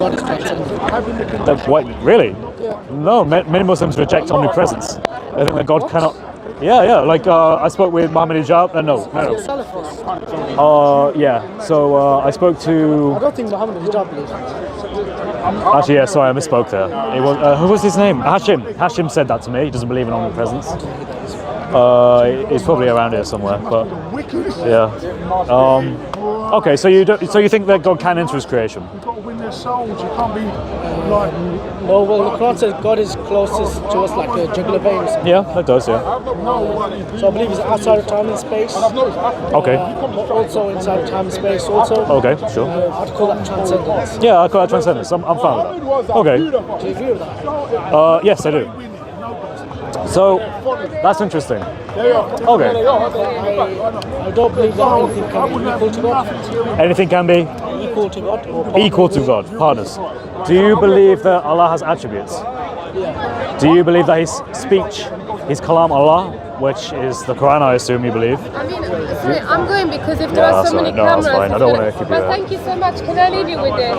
God is transcendent. What? Really? Yeah. No, many Muslims reject omnipresence. They think that God cannot. Yeah. Like I spoke with Muhammad Hijab. No. Yeah. So I spoke to. I don't think Muhammad Hijab believes. Actually, yeah. Sorry, I misspoke there. It was who was his name? Hashim. Hashim said that to me. He doesn't believe in omnipresence. He's probably around here somewhere. But yeah. Okay. So you think that God can enter His creation? You've got to win their souls. You can't be like. No, well, the Quran says God is closest to us like a jugular vein or something. Yeah, that does. Yeah. So I believe He's outside of time and space. Okay. But also inside of time and space also. Okay. Sure. I'd call that transcendence. Yeah, I call that transcendence. I'm fine with that. Okay. Do you agree with that? Yes, I do. So that's interesting. Okay. I don't believe that anything can be equal to God. Anything can be Equal to God or equal to God. Partners. Do you believe that Allah has attributes? Yeah. Do you believe that His speech, His kalam Allah, which is the Quran, I assume you believe? I mean, sorry, I'm going because if there are so many No, cameras. that's fine. I don't want to keep you But there. thank you so much. Can I leave you with this?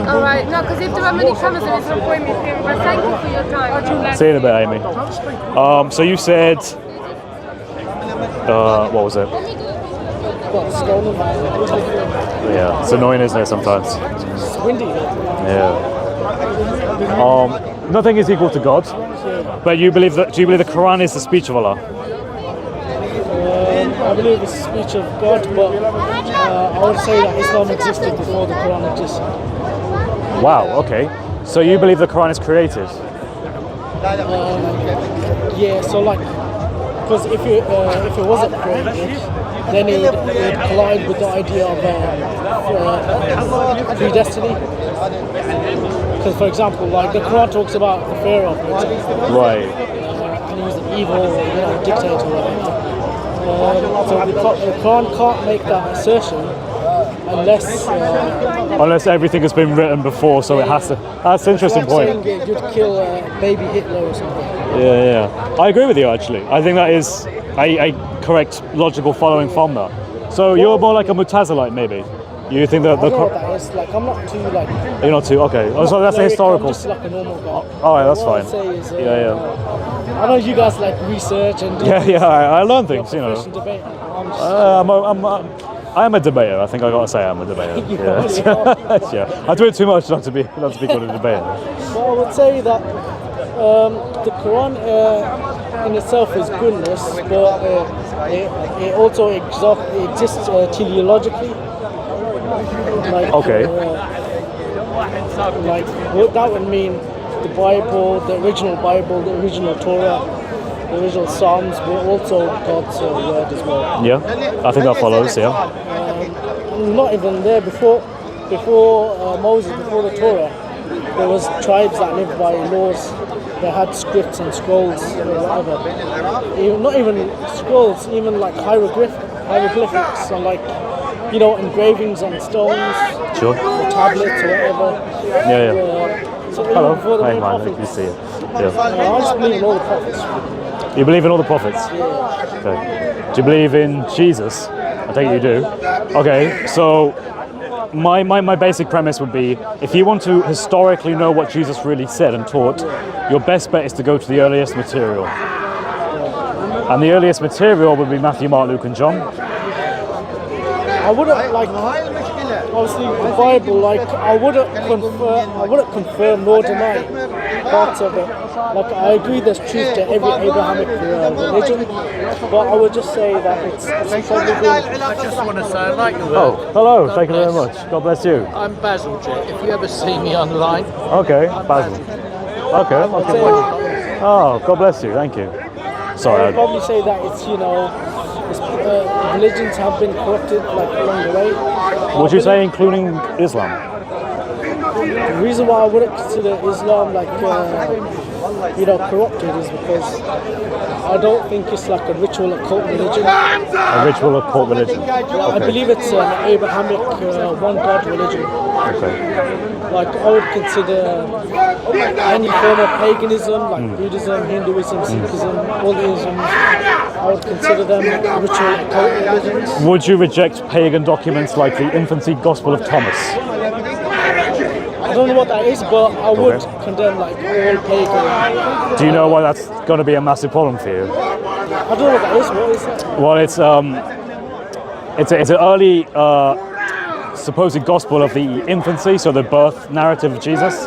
All right. No, because if there are many cameras, there is no point in filming. But thank you for your time. See you in a bit, Amy. So you said, what was it? What's going on? Yeah, it's annoying, isn't it, sometimes? It's windy. Yeah. Nothing is equal to God, but do you believe the Quran is the speech of Allah? I believe it's the speech of God, but I would say that Islam existed before the Quran existed. Wow, okay. So you believe the Quran is created? Yeah, so like, because if it wasn't created, then it would collide with the idea of predestiny. Because, for example, like the Quran talks about the Pharaoh, for example, Right. and he was an evil, dictator or whatever. So the Quran can't make that assertion unless everything has been written before, so it has to. That's an interesting point. saying you'd kill baby Hitler or something. Yeah. I agree with you, actually. I think that is a correct logical following from that. So you're more like a Mutazilite, maybe? You think that I don't know what that is. Like, I'm not too like. You're not too okay. Oh, so that's a historical. I'm just like a normal guy. All right, that's What fine. I'd say is, Yeah. I know you guys like research and Yeah. I learn things, you know. debate. I am a debater. I think I gotta say I'm a debater. You Yeah. really are. Yeah. I do it too much not to be good at a debater. Well, I would say that the Quran in itself is goodness, but it also exists teleologically. Like, Okay. Like what that would mean, the Bible, the original Torah, the original Psalms were also God's word as well. Yeah. I think that follows. Yeah. Not even there before Moses, before the Torah, there was tribes that lived by laws. They had scripts and scrolls or whatever. Not even scrolls, even like hieroglyphics and like engravings on stones, Sure. or tablets or whatever. Yeah. So even Hello. before the Hi, main man. prophets, You see it. I Yeah. just believe in all the prophets. You believe in all the prophets? Okay. Do you believe in Jesus? I think you do. Okay, so my basic premise would be, if you want to historically know what Jesus really said and taught, your best bet is to go to the earliest material. And the earliest material would be Matthew, Mark, Luke and John. I wouldn't like, obviously the Bible, like I wouldn't confirm nor deny parts of it. Like I agree there's truth to every Abrahamic religion, but I would just say that it's probably I just want to say I like your work. Oh, hello, thank you very much. God bless you. I'm Basil Jet. If you ever see me online, Okay, Basil. Okay. Oh, God bless you, thank you. I Sorry. would probably say that it's religions have been corrupted like along the way. Would you say including Islam? The reason why I wouldn't consider Islam like corrupted is because I don't think it's like a ritual occult religion. A ritual occult religion? I believe it's an Abrahamic one God religion. Okay. Like I would consider any form of paganism, like Buddhism, Hinduism, Sikhism, all the isms, I would consider them ritual occult religions. Would you reject pagan documents like the infancy Gospel of Thomas? I don't know what that is, but I would condemn like all pagan. Do you know why that's going to be a massive problem for you? I don't know what that is. What is that? Well, it's an early supposed gospel of the infancy, so the birth narrative of Jesus.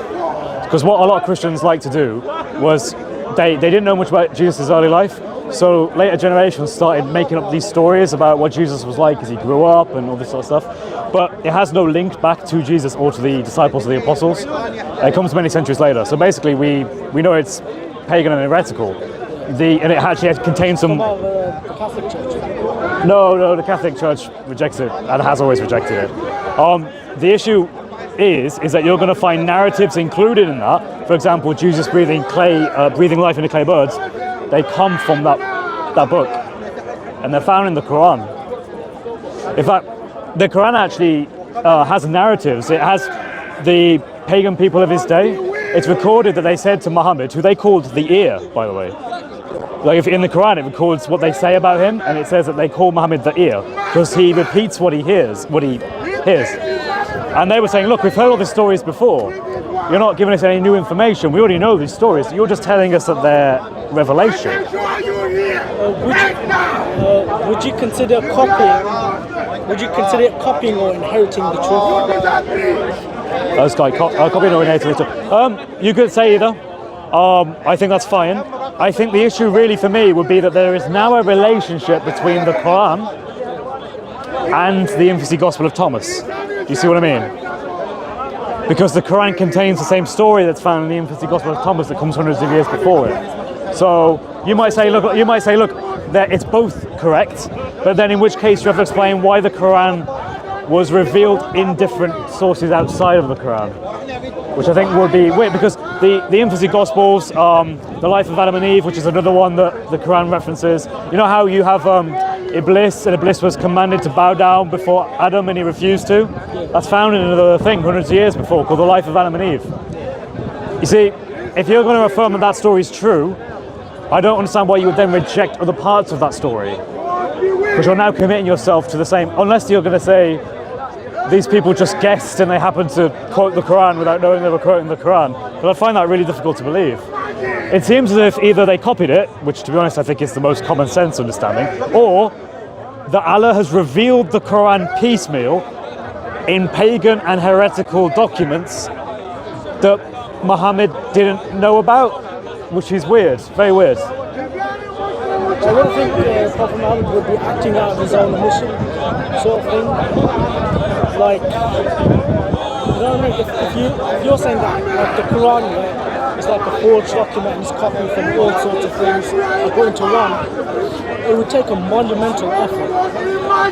Because what a lot of Christians like to do was they didn't know much about Jesus' early life, so later generations started making up these stories about what Jesus was like as he grew up and all this sort of stuff. But it has no link back to Jesus or to the disciples of the apostles. It comes many centuries later. So basically, we know it's pagan and heretical. And it actually contains some. About the Catholic Church. No, the Catholic Church rejects it and has always rejected it. The issue is that you're going to find narratives included in that. For example, Jesus breathing life into clay birds. They come from that book, and they're found in the Quran. In fact, the Quran actually has narratives. It has the pagan people of his day. It's recorded that they said to Muhammad, who they called the ear, by the way. Like if in the Quran, it records what they say about him, and it says that they call Muhammad the ear because he repeats what he hears. And they were saying, look, we've heard all these stories before. You're not giving us any new information. We already know these stories. You're just telling us that they're revelation. Would you consider copying? Would you consider it copying or inheriting the truth? That's like copying or inheriting the truth. You could say either. I think that's fine. I think the issue really for me would be that there is now a relationship between the Quran and the infancy gospel of Thomas. Do you see what I mean? Because the Quran contains the same story that's found in the infancy gospel of Thomas that comes hundreds of years before it. So you might say, look, that it's both correct, but then in which case you have to explain why the Quran was revealed in different sources outside of the Quran, which I think would be weird because the infancy gospels, the life of Adam and Eve, which is another one that the Quran references. You know how you have Iblis, and Iblis was commanded to bow down before Adam and he refused to? That's found in another thing hundreds of years before called the life of Adam and Eve. You see, if you're going to affirm that that story is true, I don't understand why you would then reject other parts of that story. Because you're now committing yourself to the same, unless you're going to say these people just guessed and they happened to quote the Quran without knowing they were quoting the Quran. But I find that really difficult to believe. It seems as if either they copied it, which to be honest I think is the most common sense understanding, or that Allah has revealed the Quran piecemeal in pagan and heretical documents that Muhammad didn't know about, which is weird, very weird. I don't think Prophet Muhammad would be acting out of his own mission, sort of thing. Like, you know what I mean? If you're saying that, like the Quran, yeah, it's like a forged document and it's copied from all sorts of things and put into one, it would take a monumental effort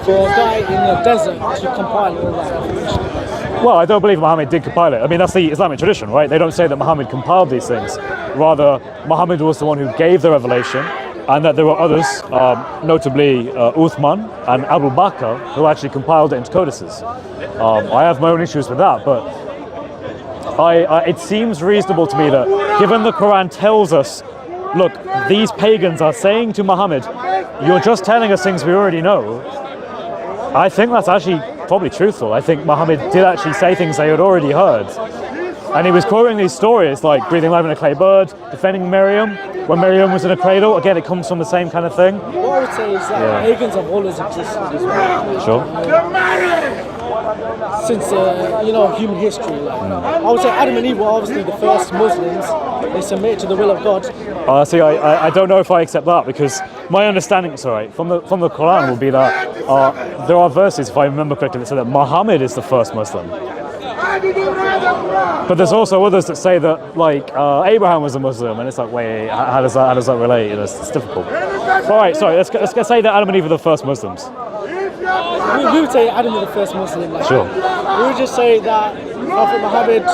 for a guy in the desert to compile all that information. Well, I don't believe Muhammad did compile it. I mean, that's the Islamic tradition, right? They don't say that Muhammad compiled these things. Rather, Muhammad was the one who gave the revelation, and that there were others, notably Uthman and Abu Bakr, who actually compiled it into codices. I have my own issues with that, but it seems reasonable to me that given the Quran tells us, look, these pagans are saying to Muhammad, you're just telling us things we already know, I think that's actually probably truthful. I think Muhammad did actually say things they had already heard. And he was quoting these stories like breathing life in a clay bird, defending Miriam when Miriam was in a cradle. Again, it comes from the same kind of thing. What I would say is that pagans have always existed as well. Sure. Since human history, I would say Adam and Eve were obviously the first Muslims. They submitted to the will of God. See, I don't know if I accept that because my understanding, from the Quran will be that there are verses, if I remember correctly, that say that Muhammad is the first Muslim. But there's also others that say that Abraham was a Muslim, and it's like, wait, how does that relate? It's difficult. All right, sorry, let's say that Adam and Eve are the first Muslims. We would say Adam was the first Muslim. Sure. We would just say that Prophet Muhammad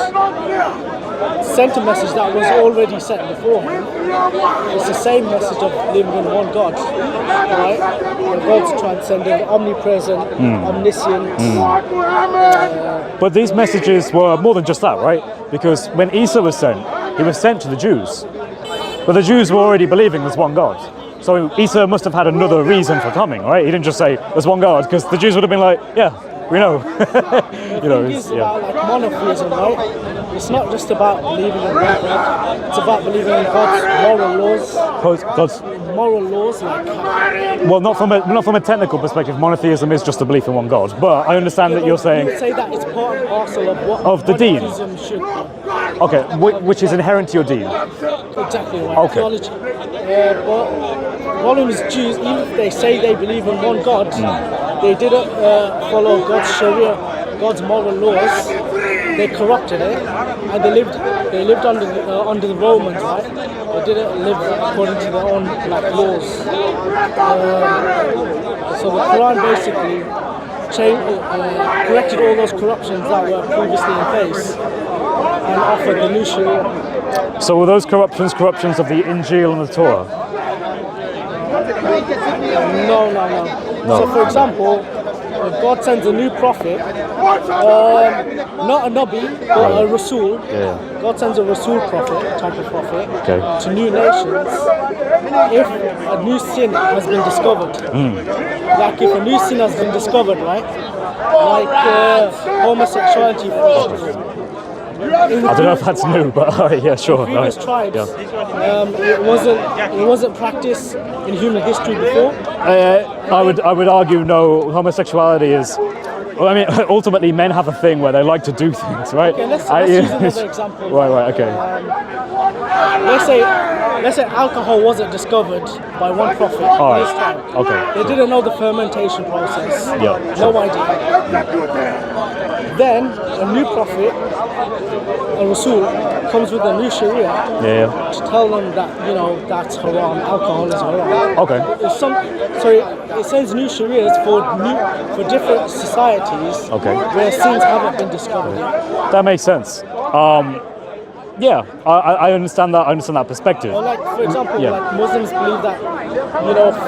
sent a message that was already sent before him. It's the same message of living in one God, right? God's transcendent, omnipresent, omniscient. But these messages were more than just that, right? Because when Isa was sent, he was sent to the Jews. But the Jews were already believing there's one God. So Isa must have had another reason for coming, right? He didn't just say there's one God, because the Jews would have been like, yeah, We know. You know, The thing it's, is yeah. about like monotheism, right? It's not just about believing in one God. It's about believing in God's moral laws. God's, Moral laws, like well, not from a technical perspective. Monotheism is just a belief in one God. But I understand that you're you saying, would say that it's part and parcel of what Of the deen. monotheism should be. okay, which is inherent to your deen. Exactly right. Okay. Theology. But the problem is Jews, even if they say they believe in one God, they didn't follow God's Sharia, God's moral laws. They corrupted it, and they lived under the Romans, right? They didn't live according to their own like laws. So the Quran basically corrected all those corruptions that were previously in place and offered the new Sharia. So were those corruptions of the Injil and the Torah? No. So for example, if God sends a new prophet, not a Nabi, but a Rasul. Yeah. God sends a Rasul prophet, type of prophet, Okay. to new nations. If a new sin has been discovered, like if a new sin has been discovered, right? Like homosexuality, for example. I don't know if that's new, but alright, yeah, sure. Previous Right. tribes, Yeah. it wasn't practiced in human history before. I would argue no. Homosexuality is. Well, I mean, ultimately, men have a thing where they like to do things, right? Okay, let's use another example. Right. Okay. Let's say alcohol wasn't discovered by one prophet All in his right. time. Okay. They didn't know the fermentation process. Yeah, No idea. Then a new prophet, a Rasul, comes with a new Sharia Yeah. to tell them that that's haram. Alcohol is haram. Okay. It sends new Sharias for different societies Okay. where sins haven't been discovered yet. That makes sense. Yeah, I understand that. I understand that perspective. Or like, for example, Yeah. like Muslims believe that,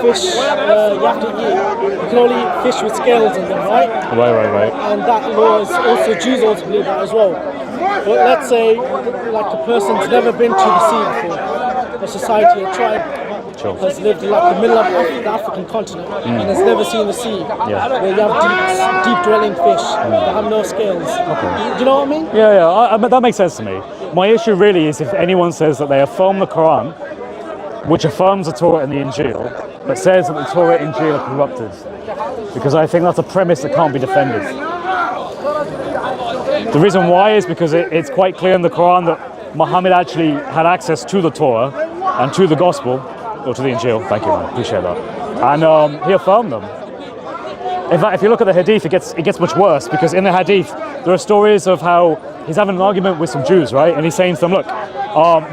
fish, you have to eat, you can only eat fish with scales in them, right? Right. And that law is also, Jews also believe that as well. But let's say, like a person's never been to the sea before, a society, a tribe, Sure. has lived in like the middle of the African continent and has never seen the sea, where you have deep dwelling fish that have no scales. Do you know what I mean? Yeah. That makes sense to me. My issue really is if anyone says that they affirm the Quran, which affirms the Torah and the Injil, but says that the Torah and Injil are corrupted. Because I think that's a premise that can't be defended. The reason why is because it's quite clear in the Quran that Muhammad actually had access to the Torah and to the Gospel, or to the Injil. Thank you, man. Appreciate that. And he affirmed them. In fact, if you look at the Hadith, it gets much worse, because in the Hadith there are stories of how he's having an argument with some Jews, right? And he's saying to them, look,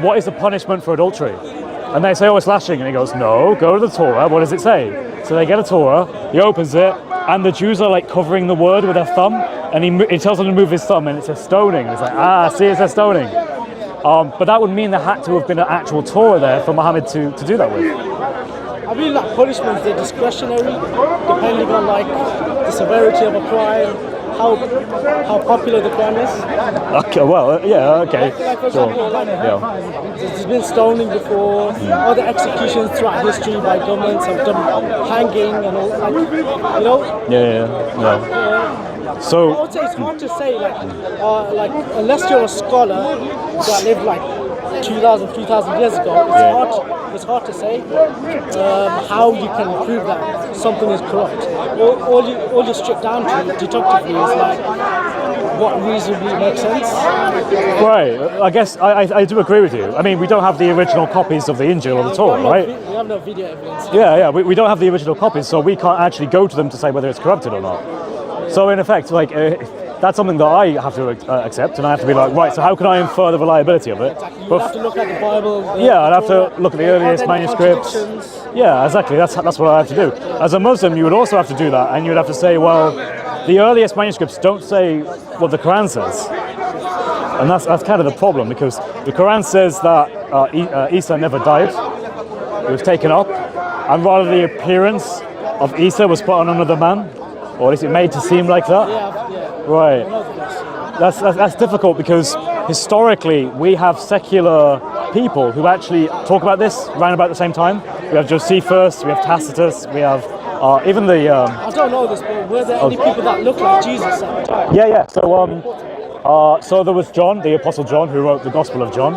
what is the punishment for adultery? And they say, oh, it's lashing. And he goes, no, go to the Torah. What does it say? So they get a Torah, he opens it, and the Jews are like covering the word with their thumb, and he tells them to move his thumb, and it says stoning. And it's like, see, it says stoning. But that would mean there had to have been an actual Torah there for Muhammad to do that with. I mean, like punishments, they're discretionary, depending on like the severity of a crime, how popular the crime is. Okay, well, yeah, okay. Like for Sure. example, like, Yeah. there's been stoning before, other executions throughout history by governments have done hanging and all, like, Yeah. I So, would say it's hard to say, like unless you're a scholar that lived like 2,000, 3,000 years ago, it's hard to say how you can prove that something is corrupt. All you strip down to deductively is like what reasonably makes sense. right, I guess I do agree with you. I mean, we don't have the original copies of the Injil or the Torah, right? We have no video evidence. Yeah, we don't have the original copies, so we can't actually go to them to say whether it's corrupted or not. So in effect, like, that's something that I have to accept, and I have to be like, right, so how can I infer the reliability of it? You would have to look at the Bible. I'd have to look at the earliest are there manuscripts. contradictions? Yeah, exactly, that's what I have to do. As a Muslim, you would also have to do that, and you would have to say, well, the earliest manuscripts don't say what the Quran says. And that's kind of the problem, because the Quran says that Isa never died, he was taken up, and rather the appearance of Isa was put on another man, or at least it made to seem like that. Yeah. Right. I know this. That's difficult, because historically we have secular people who actually talk about this around about the same time. We have Josephus, we have Tacitus, we have Even the I don't know this, but were there any people that looked like Jesus at the time? yeah. So there was John, the Apostle John, who wrote the Gospel of John.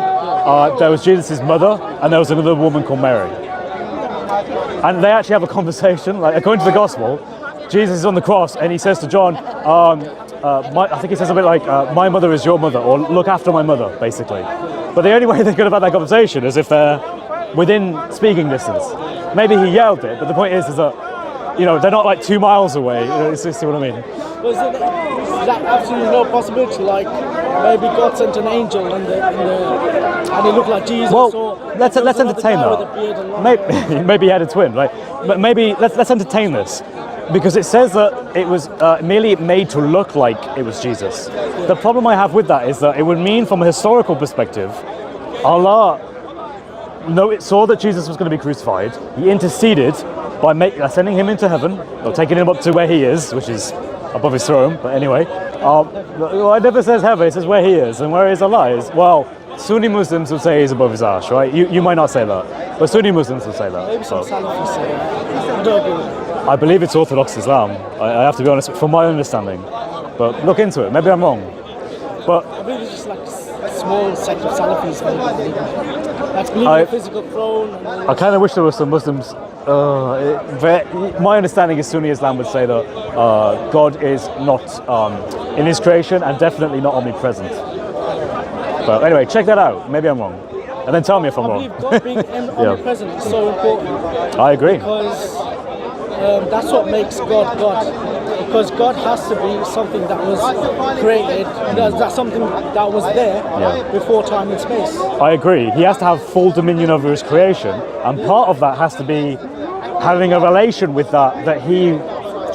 There was Jesus' mother, and there was another woman called Mary. And they actually have a conversation. Like according to the Gospel, Jesus is on the cross, and he says to John, I think he says something like, "My mother is your mother," or "Look after my mother," basically. But the only way they could have had that conversation is if they're within speaking distance. Maybe he yelled it, but the point is that they're not like 2 miles away. You see what I mean? Was there absolutely no possibility, like maybe God sent an angel and he looked like Jesus? Well, or let's there was another entertain guy that. with a beard and long Maybe he had a twin, right? But maybe let's entertain this, because it says that it was merely made to look like it was Jesus. The problem I have with that is that it would mean, from a historical perspective, Allah saw that Jesus was going to be crucified. He interceded by sending him into heaven, or taking him up to where he is, which is above his throne. But anyway, it never says heaven; it says where he is, and where is Allah is. Well, Sunni Muslims would say he's above his arsh, right? You might not say that, but Sunni Muslims would say that. maybe some Salafis say that. I don't agree with that. I believe it's Orthodox Islam. I have to be honest, from my understanding. But look into it. Maybe I'm wrong. But I believe it's just like a small sect of Salafis that believe in a physical throne. And I kind of wish there were some Muslims. My understanding is Sunni Islam would say that God is not in his creation and definitely not omnipresent. But anyway, check that out. Maybe I'm wrong. And then tell me if I'm I wrong. believe God being omnipresent is so important I agree. because that's what makes God God. Because God has to be something that was created, that's something that was there before time and space. I agree. He has to have full dominion over his creation, and part of that has to be having a relation with that he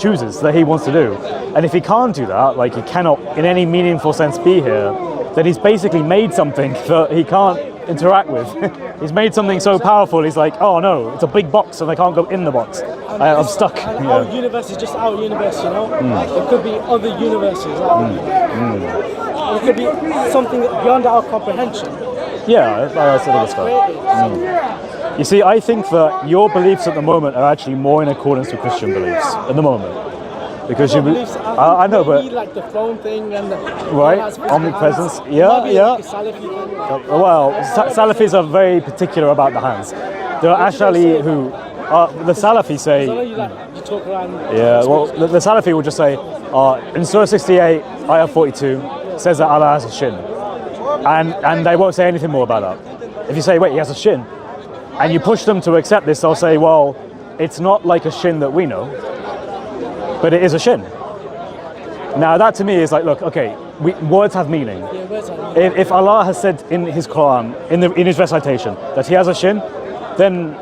chooses, that he wants to do. And if he can't do that, like he cannot in any meaningful sense be here, then he's basically made something that he can't interact with. He's made something so powerful, he's like, oh no, it's a big box and I can't go in the box. I'm stuck. And our universe is just our universe, There could be other universes. It could be something beyond our comprehension. Yeah, I think it's fair. You see, I think that your beliefs at the moment are actually more in accordance with Christian beliefs at the moment. Because I know, but like the phone thing and right, omnipresence. Yeah. Like Salafi thing. Well, Salafis are very particular about the hands. There are Ash'ari who, the Salafi say. So you talk around. Yeah, well, the Salafi will just say, in Surah 68, Ayah 42, says that Allah has a shin, and they won't say anything more about that. If you say, wait, he has a shin, and you push them to accept this, they'll say, well, it's not like a shin that we know, but it is a shin. Now that to me is like, look, okay, words have meaning. Yeah, words have meaning. If Allah has said in his Quran, in his recitation, that he has a shin, then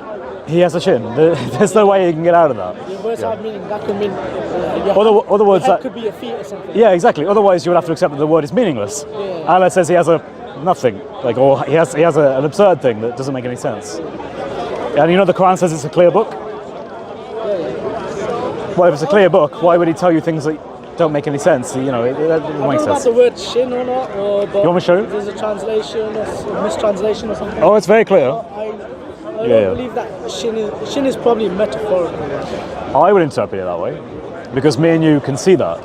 he has a shin. There's no way he can get out of that. Yeah, words have meaning. That could mean. Other words, that that could be a feet or something. yeah, exactly. Otherwise, you would have to accept that the word is meaningless. Yeah. Allah says he has a nothing, like, or he has an absurd thing that doesn't make any sense. And the Quran says it's a clear book. Well, if it's a clear book, why would he tell you things that don't make any sense? It I makes don't know about sense. the word shin or not, or You want me to show you? there's a translation or mistranslation or something. Oh, it's very clear. I Yeah. don't believe that shin is probably metaphorical. I would interpret it that way, because me and you can see that.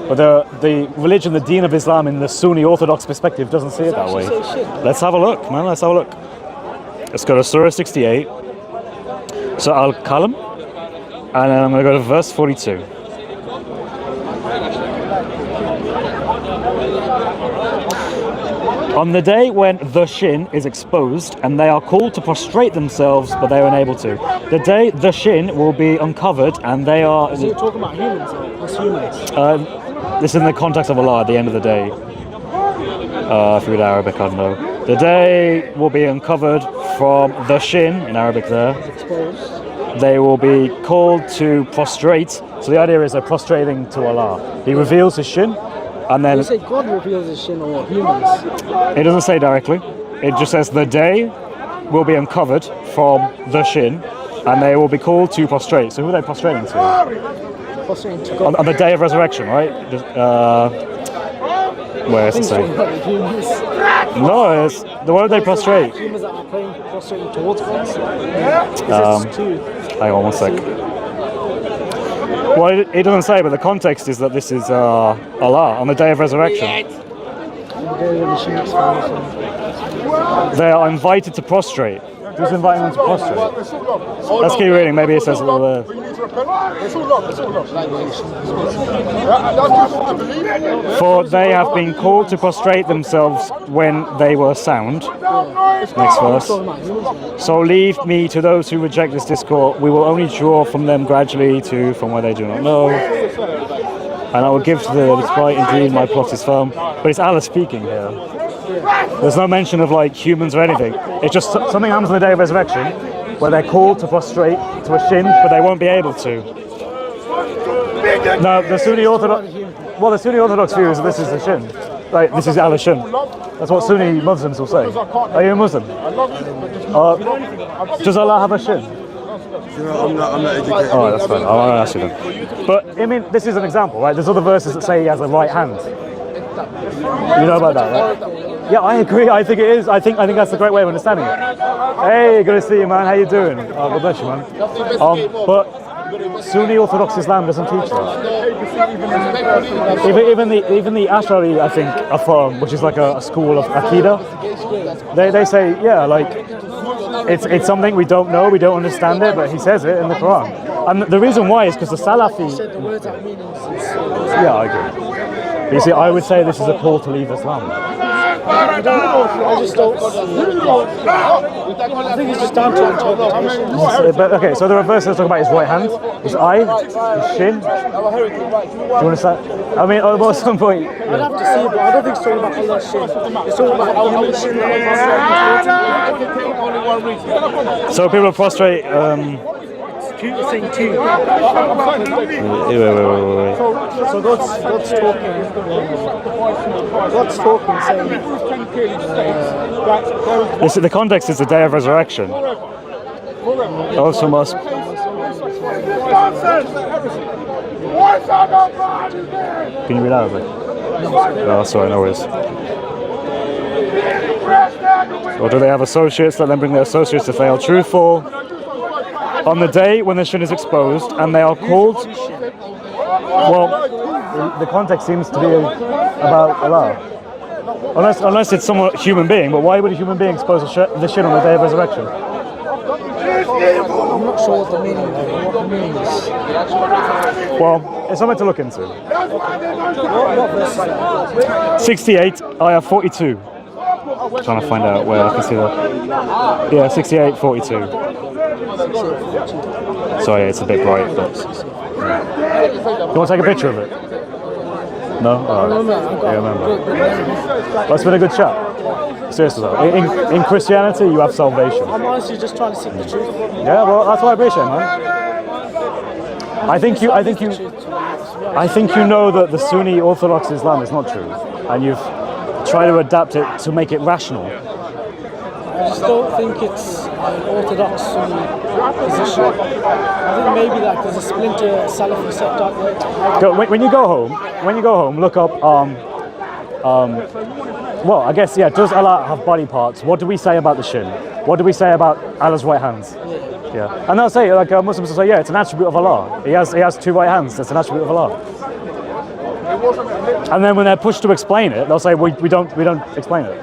But the religion, the Deen of Islam, in the Sunni Orthodox perspective, doesn't see it that way. Does it actually say shin? Let's have a look, man. Let's have a look. Let's go to Surah 68, Surah Al-Qalam, and then I'm going to go to verse 42. On the day when the shin is exposed and they are called to prostrate themselves, but they are unable to. The day the shin will be uncovered and they are. So you're talking about humans, us humans. This is in the context of Allah at the end of the day. If you read Arabic, I don't know. The day will be uncovered from the shin, in Arabic there. Exposed. They will be called to prostrate. So the idea is they're prostrating to Allah. He reveals his shin, and then You say God reveals his shin or humans? it doesn't say directly. It just says the day will be uncovered from the shin, and they will be called to prostrate. So who are they prostrating to? Prostrating to God. On the day of resurrection, right? Where is it Things talking saying? about the humans. No, it's the word they prostrate. Humans that are prostrating towards God. Is this two? Hang on one sec. Well, it doesn't say, but the context is that this is Allah on the day of resurrection. They are invited to prostrate. Who's inviting them to prostrate? Let's keep reading. Maybe it says a little there. For they have been called to prostrate themselves when they were sound. Next verse. So leave me to those who reject this discourse. We will only draw from them gradually from where they do not know. And I will give to the despite indeed my plot is firm. But it's Allah speaking here. There's no mention of like humans or anything. It's just something happens on the day of resurrection where they're called to prostrate to a shin, but they won't be able to. No, the Sunni Orthodox view is that this is the shin. Like, this is Allah's shin. That's what Sunni Muslims will say. Are you a Muslim? Does Allah have a shin? I'm not educated. Oh, that's fine. I'll ask you then. But, I mean, this is an example, right? There's other verses that say he has a right hand. You know about that, right? Yeah, I agree. I think it is. I think that's a great way of understanding it. Hey, good to see you, man. How you doing? Oh, God bless you, man. But Sunni Orthodox Islam doesn't teach that. Even the Ash'ari, I think, affirm, which is like a school of Aqidah. They say, yeah, like it's something we don't know, we don't understand it, but he says it in the Quran. And the reason why is because the Salafi. Yeah, I agree. You see, I would say this is a call to leave Islam. I just don't. I think it's just down to interpretation. But okay, so there are verses that talk about his right hand, his eye, his shin. Do you understand? I mean, at some point. I'd have to see, but I don't think it's talking about Allah's shin. It's talking about Allah's shin. So people prostrate. It's saying two. Wait. So God's talking, saying. The context is the day of resurrection. Also must. Can you read Arabic? Oh, sorry, no worries. Or do they have associates? Let them bring their associates if they are truthful. On the day when the shin is exposed and they are called. Well, the context seems to be about Allah. Unless it's some human being, but why would a human being expose the shin on the day of resurrection? I'm not sure what the meaning is. Well, it's something to look into. What verse is that? 68, ayah 42. Trying to find out where I can see that. Yeah, 68, 42. Sorry, it's a bit bright, but. You want to take a picture of it? No? Alright. Yeah, remember. Well, it's been a good chat. Seriously though. In Christianity, you have salvation. I'm honestly just trying to seek the truth. Yeah, well, that's what I appreciate, man. I think you know that the Sunni Orthodox Islam is not true, and you've tried to adapt it to make it rational. I just don't think it's an orthodox position. I think maybe like there's a splinter Salafi sect out there. When you go home, look up. Well, I guess, yeah. Does Allah have body parts? What do we say about the shin? What do we say about Allah's right hands? Yeah, and they'll say, like Muslims will say, yeah, it's an attribute of Allah. He has two right hands. That's an attribute of Allah. And then when they're pushed to explain it, they'll say, we don't explain it.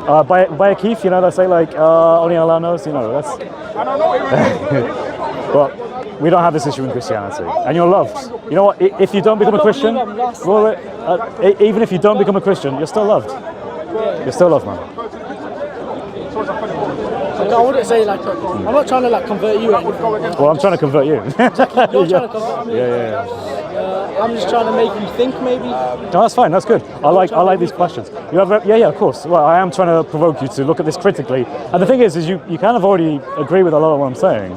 By a keef, you know, they'll say like, only Allah knows. You know, that's. But we don't have this issue in Christianity, and you're loved. You know what? If you don't become a Christian, even if you don't become a Christian, you're still loved. You're still loved, man. I wouldn't say like I'm not trying to like convert you or anything. Well, I'm trying to convert you. You're trying to convert me. Yeah. I'm just trying to make you think, maybe. No, that's fine. That's good. I like these questions. You have, yeah, of course. Well, I am trying to provoke you to look at this critically. And the thing is you kind of already agree with a lot of what I'm saying.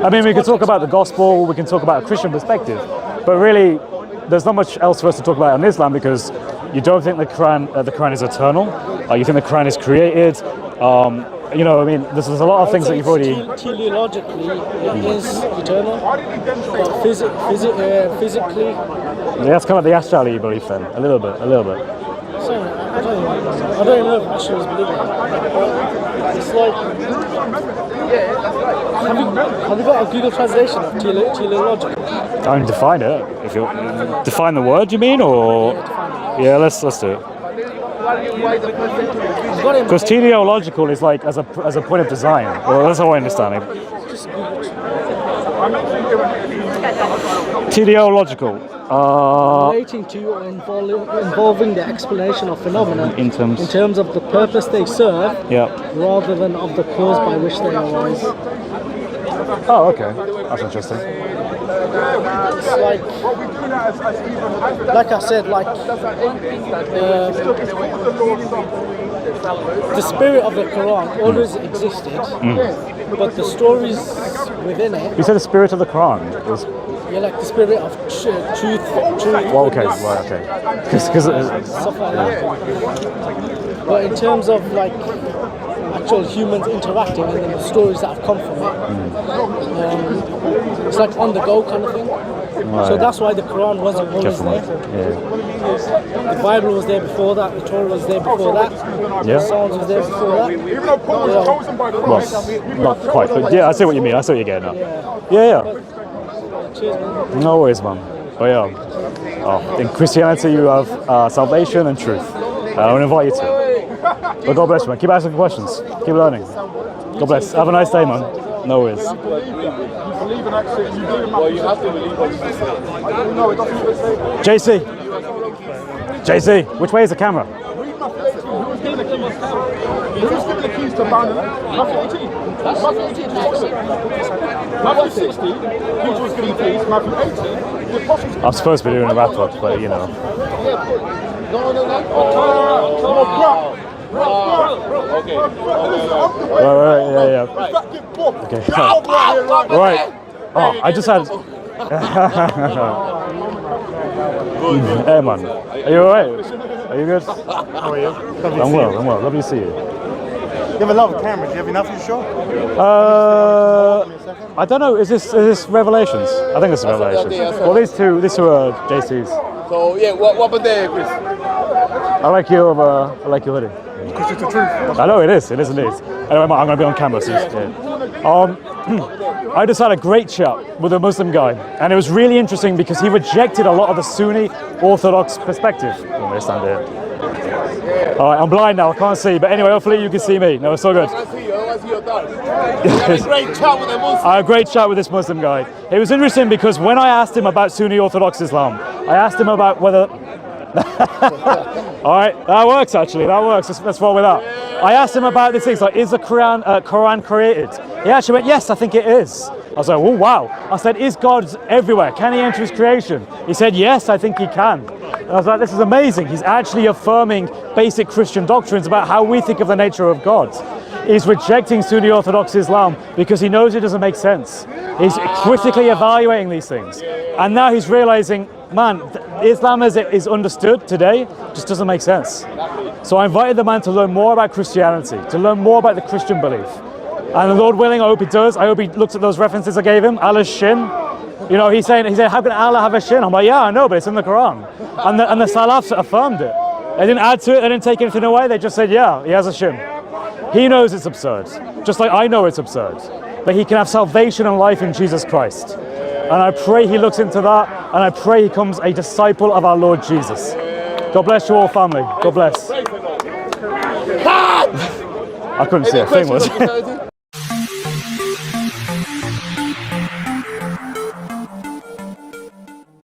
I mean, we can talk about the gospel. We can talk about a Christian perspective, but really, there's not much else for us to talk about in Islam because you don't think the Quran is eternal. You think the Quran is created. You know, I mean, there's a lot of things that you've already. Teleologically, it is eternal, but physically. Yeah, that's kind of the Ash'ari belief then, a little bit. So, I don't even know if Ash'aris believe it. It's like Have you got a Google translation of teleological? I can define it. If you define the word, you mean, or yeah, let's do it. I've got it in Because teleological is like as a point of design. Well, that's how I understand it. just Google. Teleological. Relating to or involving the explanation of phenomena In terms- of the purpose they serve Yeah. rather than of the cause by which they arise. Oh, okay. That's interesting. It's like I said, the spirit of the Quran always existed, but the stories within it, You said the spirit of the Quran is. like the spirit of truth. Well, okay, right, okay. Because Stuff like that. But in terms of like actual humans interacting and then the stories that have come from it, it's like on the go kind of thing. So that's why the Quran wasn't always there. The Bible was there before that, the Torah was there before that, Yeah. the Psalms was there before that. Even though Paul was chosen by the well, not quite, but yeah, I see what you mean. I see what you're getting at. Yeah. Cheers, man. No worries, man. But yeah, in Christianity you have salvation and truth. I want to invite you to. But God bless you, man. Keep asking questions. Keep learning. God bless. Have a nice day, man. No worries. You believe in actually, you believe in Matthew. You have to believe what you say. No, it doesn't even say that. JC, which way is the camera? Read Matthew 18. Who was given the keys? Who was given the keys to abandon it? Matthew 18. Matthew 18 is opposite. Matthew 16, Peter was given the keys. Matthew 18, the apostles. I'm supposed to be doing a wrap up, but you know. Right, yeah. Okay. Right. Oh, I just had. Hey, man. Are you alright? Are you good? How are you? I'm well. Lovely to see you. You have a lot of cameras. Do you have enough for your show? I don't know. Is this Revelations? I think this is Revelations. Well, these two are JC's. So yeah, what happened there, Chris? I like your hoodie. Because it's the truth. I know it is indeed. Anyway, I'm going to be on camera. So I just had a great chat with a Muslim guy, and it was really interesting because he rejected a lot of the Sunni Orthodox perspective. Let me stand here. All right, I'm blind now, I can't see, but anyway, hopefully you can see me. No, it's so good. I see you. I see your dad. You had a great chat with the Muslims. I had a great chat with this Muslim guy. It was interesting because when I asked him about Sunni Orthodox Islam, I asked him about whether... All right, that works actually, that works. Let's roll with that. I asked him about these things, like, is the Quran created? He actually went, yes, I think it is. I was like, oh, wow. I said, is God everywhere? Can he enter his creation? He said, yes, I think he can. And I was like, this is amazing. He's actually affirming basic Christian doctrines about how we think of the nature of God. He's rejecting Sunni Orthodox Islam because he knows it doesn't make sense. He's critically evaluating these things. And now he's realizing, man, Islam as it is understood today just doesn't make sense. So I invited the man to learn more about Christianity, to learn more about the Christian belief. And Lord willing, I hope he does. I hope he looks at those references I gave him. Allah's shin. You know, he said, how can Allah have a shin? I'm like, yeah, I know, but it's in the Quran. And the Salafs affirmed it. They didn't add to it, they didn't take anything away, they just said, yeah, he has a shin. He knows it's absurd, just like I know it's absurd. But he can have salvation and life in Jesus Christ. And I pray he looks into that, and I pray he becomes a disciple of our Lord Jesus. God bless you all, family. God bless. I couldn't see a thing, was it?